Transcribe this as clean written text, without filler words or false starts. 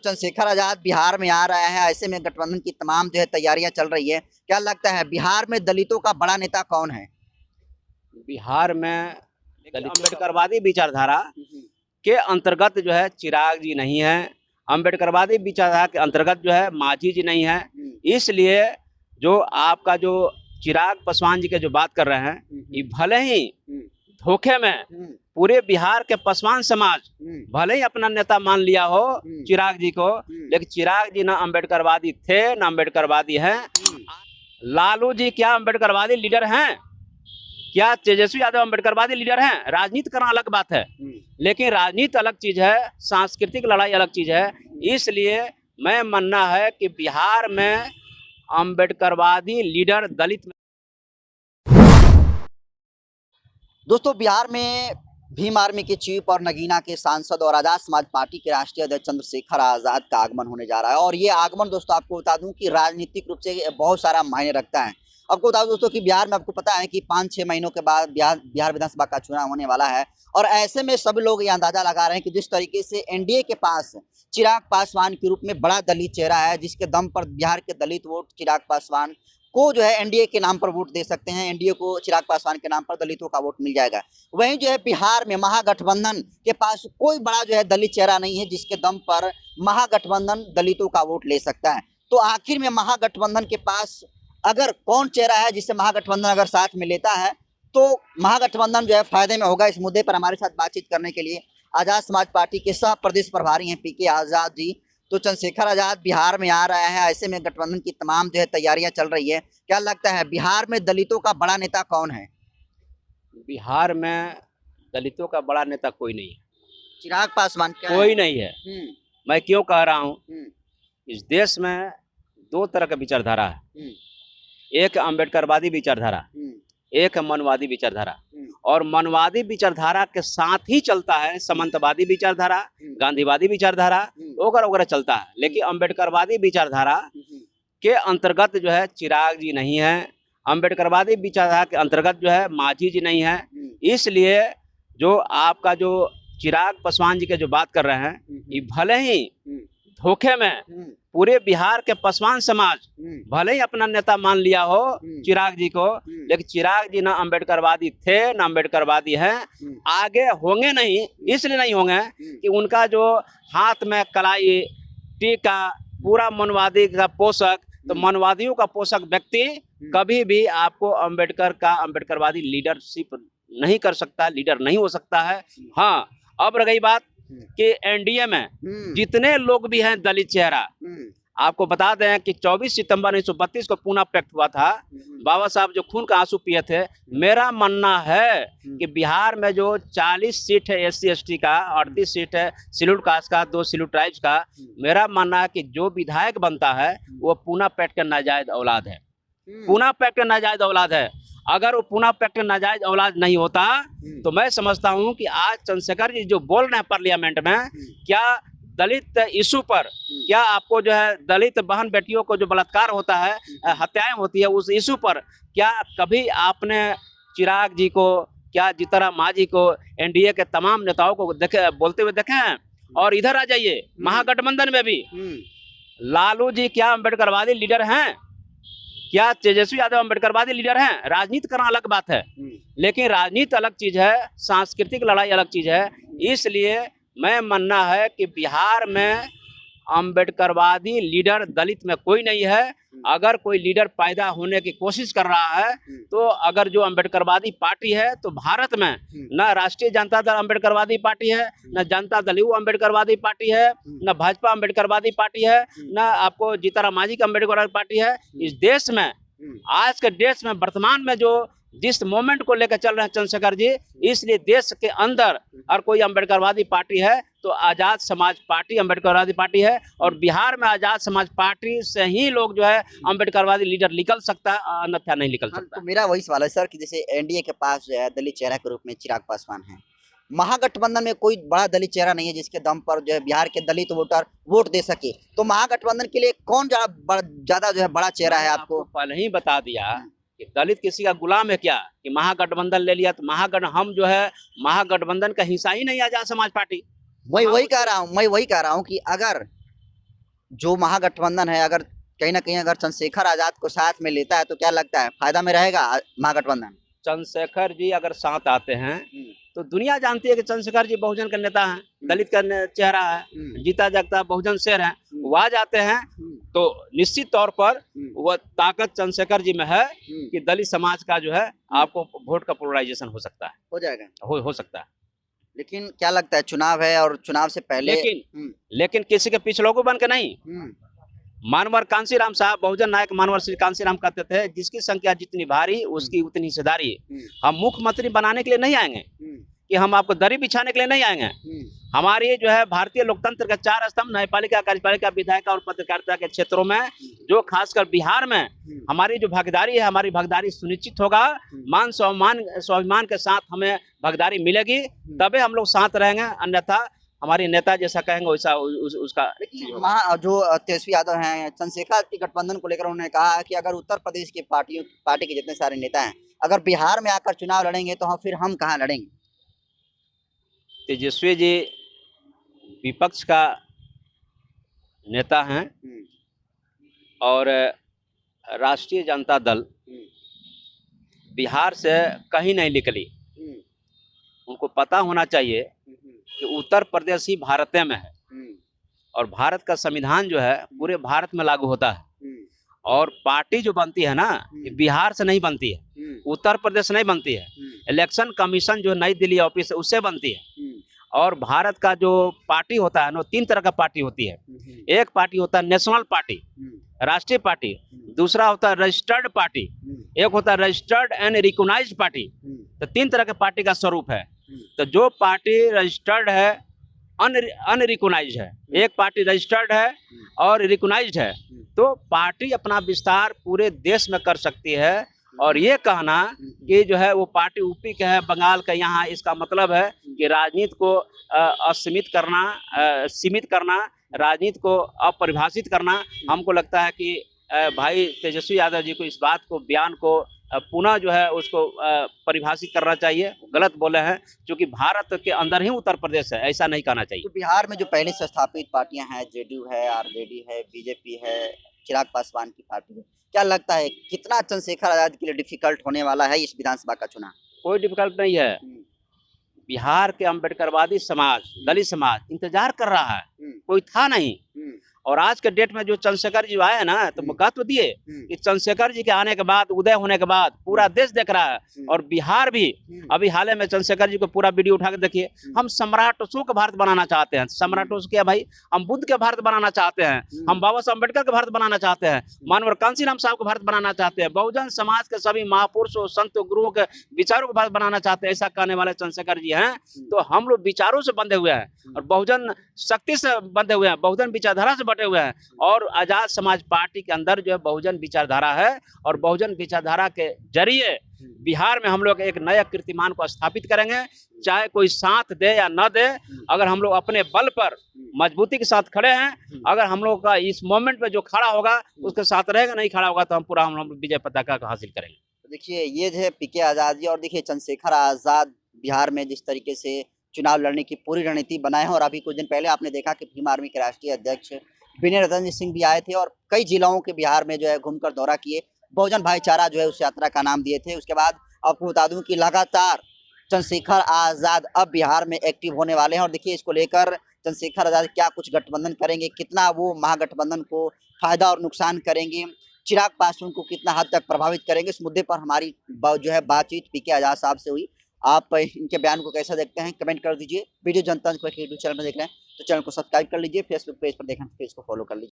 चंद्रशेखर आजाद बिहार में आ रहा है, ऐसे में गठबंधन की तमाम जो है तैयारियां चल रही है। क्या लगता है बिहार में दलितों का बड़ा नेता कौन है? बिहार में अम्बेडकरवादी विचारधारा के अंतर्गत जो है चिराग जी नहीं है। अम्बेडकरवादी विचारधारा के अंतर्गत जो है मांझी जी नहीं है। इसलिए जो आपका जो चिराग पासवान जी के जो बात कर रहे हैं, ये भले ही धोखे में पूरे बिहार के पासवान समाज भले ही अपना नेता मान लिया हो चिराग जी को, लेकिन चिराग जी ना अम्बेडकरवादी थे ना अम्बेडकरवादी हैं। लालू जी क्या अम्बेडकरवादी लीडर हैं? क्या तेजस्वी यादव अम्बेडकरवादी लीडर हैं? राजनीति करना अलग बात है, लेकिन राजनीति अलग चीज है, सांस्कृतिक लड़ाई अलग चीज है। इसलिए मैं मानना है कि बिहार में अम्बेडकरवादी लीडर दलित। दोस्तों, बिहार में भीम आर्मी के चीफ और नगीना के सांसद और आजाद समाज पार्टी के राष्ट्रीय अध्यक्ष चंद्रशेखर आजाद का आगमन होने जा रहा है। और ये आगमन दोस्तों आपको बता दूं कि राजनीतिक रूप से बहुत सारा मायने रखता है। आपको बता दूं दोस्तों कि बिहार में आपको पता है कि 5-6 महीनों के बाद बिहार विधानसभा का चुनाव होने वाला है। और ऐसे में सब लोग ये अंदाजा लगा रहे हैं कि जिस तरीके से एनडीए के पास चिराग पासवान के रूप में बड़ा दलित चेहरा है, जिसके दम पर बिहार के दलित वोट चिराग पासवान को जो है एनडीए के नाम पर वोट दे सकते हैं, एनडीए को चिराग पासवान के नाम पर दलितों का वोट मिल जाएगा। वहीं जो है बिहार में महागठबंधन के पास कोई बड़ा जो है दलित चेहरा नहीं है, जिसके दम पर महागठबंधन दलितों का वोट ले सकता है। तो आखिर में महागठबंधन के पास अगर कौन चेहरा है जिससे महागठबंधन अगर साथ में लेता है तो महागठबंधन जो है फायदे में होगा। इस मुद्दे पर हमारे साथ बातचीत करने के लिए आजाद समाज पार्टी के सह प्रदेश प्रभारी हैं पीके आजाद जी। तो चंद्रशेखर आजाद बिहार में आ रहा है, ऐसे में गठबंधन की तमाम जो है तैयारियां चल रही है। क्या लगता है बिहार में दलितों का बड़ा नेता कौन है? बिहार में दलितों का बड़ा नेता कोई नहीं है। चिराग पासवान क्या कोई है? नहीं है। मैं क्यों कह रहा हूँ, इस देश में दो तरह का विचारधारा है। एक अम्बेडकरवादी विचारधारा, एक मनवादी विचारधारा। और मनवादी विचारधारा के साथ ही चलता है सामंतवादी विचारधारा, गांधीवादी विचारधारा वगैरह वगैरह चलता है। लेकिन अम्बेडकरवादी विचारधारा के अंतर्गत जो है चिराग जी नहीं है। अम्बेडकरवादी विचारधारा के अंतर्गत जो है मांझी जी नहीं है। इसलिए जो आपका जो चिराग पासवान जी के जो बात कर रहे हैं, ये भले ही धोखे में पूरे बिहार के पासवान समाज भले ही अपना नेता मान लिया हो चिराग जी को, लेकिन चिराग जी ना अम्बेडकरवादी थे ना अम्बेडकरवादी हैं। आगे होंगे नहीं, इसलिए नहीं होंगे कि उनका जो हाथ में कलाई टीका पूरा मनवादी का पोषक, तो मनवादियों का पोषक व्यक्ति कभी भी आपको अम्बेडकरवादी लीडरशिप नहीं कर सकता, लीडर नहीं हो सकता है। हाँ, अब रह गई बात कि एनडीए में जितने लोग भी हैं दलित चेहरा, आपको बता दें कि 24 सितंबर 1932 को पुनः पैक्ट हुआ था। बाबा साहब जो खून का आंसू पिए थे। मेरा मानना है कि बिहार में जो 40 सीट है एससी एसटी का, 38 सीट है शेड्यूल्ड कास्ट का, 2 शेड्यूल्ड ट्राइब्स का, मेरा मानना है कि जो विधायक बनता है वो पुनः पैक्ट के नाजायज औलाद है। पुनः पैक्ट नाजायज औलाद है। अगर वो पुनः पैक्ट नाजायज औलाद नहीं होता तो मैं समझता हूं कि आज चंद्रशेखर जी जो बोल रहे हैं पार्लियामेंट में, क्या दलित इशू पर, क्या आपको जो है दलित बहन बेटियों को जो बलात्कार होता है, हत्याएं होती है, उस इशू पर क्या कभी आपने चिराग जी को, क्या जीतनराम मांझी को, एनडीए के तमाम नेताओं को देखे बोलते हुए देखे हैं? और इधर आ जाइए महागठबंधन में भी लालू जी क्या अम्बेडकरवादी लीडर हैं? क्या तेजस्वी यादव अम्बेडकरवादी लीडर हैं? राजनीति करना अलग बात है, लेकिन राजनीति अलग चीज है, सांस्कृतिक लड़ाई अलग चीज है। इसलिए मैं मानना है कि बिहार में अम्बेडकरवादी लीडर दलित में कोई नहीं है। अगर कोई लीडर पैदा होने की कोशिश कर रहा है तो अगर जो अम्बेडकरवादी पार्टी है, तो भारत में न राष्ट्रीय जनता दल अम्बेडकरवादी पार्टी है, न जनता दल यू अम्बेडकरवादी पार्टी है, न भाजपा अम्बेडकरवादी पार्टी है, न आपको जीतनराम मांझी का अम्बेडकरवादी पार्टी है। इस देश में, आज के देश में वर्तमान में जो जिस मोमेंट को लेकर चल रहे हैं चंद्रशेखर जी, इसलिए देश के अंदर और कोई अम्बेडकरवादी पार्टी है तो आजाद समाज पार्टी अम्बेडकरवादी पार्टी है। और बिहार में आजाद समाज पार्टी से ही लोग जो है अम्बेडकरवादी लीडर निकल सकता है, अन्यथा नहीं निकल सकता। तो मेरा वही सवाल है सर कि जैसे एनडीए के पास जो है दलित चेहरा के रूप में चिराग पासवान है, महागठबंधन में कोई बड़ा दलित चेहरा नहीं है जिसके दम पर जो है बिहार के दलित वोटर वोट दे सके, तो महागठबंधन के लिए कौन ज्यादा जो है बड़ा चेहरा है? आपको पहले ही बता दिया कि दलित किसी का गुलाम है क्या कि महागठबंधन ले लिया तो हम जो है महागठबंधन का हिस्सा ही नहीं आजाद समाज पार्टी। मैं वही कह रहा हूँ कि अगर जो महागठबंधन है अगर कहीं ना कहीं अगर चंद्रशेखर आजाद को साथ में लेता है तो क्या लगता है फायदा में रहेगा महागठबंधन? चंद्रशेखर जी अगर साथ आते हैं तो दुनिया जानती है कि चंद्रशेखर जी बहुजन का नेता हैं, दलित का चेहरा है, जीता जागता बहुजन शेर है। वो आ जाते हैं तो निश्चित तौर पर वह ताकत चंद्रशेखर जी में है कि दलित समाज का जो है आपको वोट का पोलराइजेशन हो सकता है, हो जाएगा, हो सकता है। लेकिन क्या लगता है चुनाव है और चुनाव से पहले लेकिन किसी के पिछलों बन के नहीं। मानवर कांसीराम साहब बहुजन नायक मानवर श्री कांसीराम कहते थे जिसकी संख्या जितनी भारी उसकी उतनी हिस्सेदारी। हम मुख्यमंत्री बनाने के लिए नहीं आएंगे कि हम आपको दरी बिछाने के लिए नहीं आएंगे। हमारी जो है भारतीय लोकतंत्र के 4 स्तंभ न्यायपालिका, कार्यपालिका, विधायिका और पत्रकारिता के क्षेत्रों में जो खासकर बिहार में हमारी जो भागीदारी है, हमारी भागीदारी सुनिश्चित होगा। मान स्वाभिमान के साथ हमें भागीदारी मिलेगी तबे हम लोग साथ रहेंगे, अन्यथा हमारे नेता जैसा कहेंगे वैसा उसका। जो तेजस्वी यादव हैं चंद्रशेखर के गठबंधन को लेकर उन्होंने कहा कि अगर उत्तर प्रदेश की पार्टी के जितने सारे नेता हैं अगर बिहार में आकर चुनाव लड़ेंगे तो हम कहाँ लड़ेंगे? तेजस्वी जी विपक्ष का नेता हैं और राष्ट्रीय जनता दल बिहार से कहीं नहीं निकली। उनको पता होना चाहिए कि उत्तर प्रदेश ही भारत में है और भारत का संविधान जो है पूरे भारत में लागू होता है। और पार्टी जो बनती है ना बिहार से नहीं बनती है, उत्तर प्रदेश से नहीं बनती है। इलेक्शन कमीशन जो नई दिल्ली ऑफिस है उससे बनती है। और भारत का जो पार्टी होता है ना 3 तरह का पार्टी होती है। एक पार्टी होता है नेशनल पार्टी, राष्ट्रीय पार्टी, दूसरा होता है रजिस्टर्ड पार्टी, एक होता है रजिस्टर्ड एंड रिकॉग्नाइज्ड पार्टी। तो 3 तरह के पार्टी का स्वरूप है। तो जो पार्टी रजिस्टर्ड है अनरिकॉग्नाइज्ड है, एक पार्टी रजिस्टर्ड है और रिकॉग्नाइज्ड है, तो पार्टी अपना विस्तार पूरे देश में कर सकती है। और ये कहना कि जो है वो पार्टी यूपी का है, बंगाल का, यहाँ इसका मतलब है कि राजनीति को सीमित करना, राजनीति को अपरिभाषित करना। हमको लगता है कि भाई तेजस्वी यादव जी को इस बात को, बयान को पुनः जो है उसको परिभाषित करना चाहिए। गलत बोले हैं क्योंकि भारत के अंदर ही उत्तर प्रदेश है, ऐसा नहीं कहना चाहिए। तो बिहार में जो पहले से स्थापित पार्टियां हैं, जेडीयू है, आरजेडी है, बीजेपी है, चिराग पासवान की पार्टी है, क्या लगता है कितना चंद्रशेखर आजाद के लिए डिफिकल्ट होने वाला है इस विधानसभा का चुनाव? कोई डिफिकल्ट नहीं है। बिहार के अम्बेडकरवादी समाज, दलित समाज इंतजार कर रहा है, कोई था नहीं। और आज के डेट में जो चंद्रशेखर जी आए ना तो महत्व दिए कि चंद्रशेखर जी के आने के बाद, उदय होने के बाद पूरा देश देख रहा है। और बिहार भी अभी हाल में चंद्रशेखर जी को पूरा वीडियो उठा के देखिए। हम सम्राट अशोक का भारत बनाना चाहते हैं। सम्राट अशोक क्या भाई, हम बुद्ध के भारत बनाना चाहते हैं, हम बाबा साहब अम्बेडकर का भारत बनाना चाहते हैं, मानवर कांसीराम साहब का भारत बनाना चाहते हैं, बहुजन समाज के सभी महापुरुषों, संतों, गुरुओं के विचारों का भारत बनाना चाहते हैं। ऐसा कहने वाले चंद्रशेखर जी हैं। तो हम लोग विचारों से बंधे हुए हैं और बहुजन शक्ति से बंधे हुए हैं, बहुजन विचारधारा से बटे हुए हैं। और आजाद समाज पार्टी के अंदर जो है बहुजन विचारधारा है और बहुजन विचारधारा के जरिए बिहार में हम लोग एक नया कीर्तिमान को स्थापित करेंगे। चाहे कोई साथ दे या न दे, अगर हम लोग अपने बल पर मजबूती के साथ खड़े हैं, अगर हम लोग का इस मोमेंट में जो खड़ा होगा उसके साथ रहेगा, नहीं खड़ा होगा तो हम पूरा हम विजय पताका का हासिल करेंगे। देखिए ये जो है पीके आजाद जी और देखिए चंद्रशेखर आजाद बिहार में जिस तरीके से चुनाव लड़ने की पूरी रणनीति बनाए हैं। और अभी कुछ दिन पहले आपने देखा कि भीम आर्मी के राष्ट्रीय अध्यक्ष विनय रतन सिंह भी आए थे और कई जिलों के बिहार में जो है घूमकर दौरा किए, बहुजन भाईचारा जो है उस यात्रा का नाम दिए थे। उसके बाद आपको बता दूं कि लगातार चंद्रशेखर आजाद अब बिहार में एक्टिव होने वाले हैं। और देखिए इसको लेकर चंद्रशेखर आजाद क्या कुछ गठबंधन करेंगे, कितना वो महागठबंधन को फायदा और नुकसान करेंगे, चिराग पासवान को कितना हद तक प्रभावित करेंगे, इस मुद्दे पर हमारी जो है बातचीत पीके आजाद साहब से हुई। आप इनके बयान को कैसा देखते हैं कमेंट कर दीजिए। वीडियो जनता यूट्यूब चैनल में देख रहे हैं तो चैनल को सब्सक्राइब कर लीजिए, फेसबुक पेज पर देखें तो पेज को फॉलो कर लीजिए।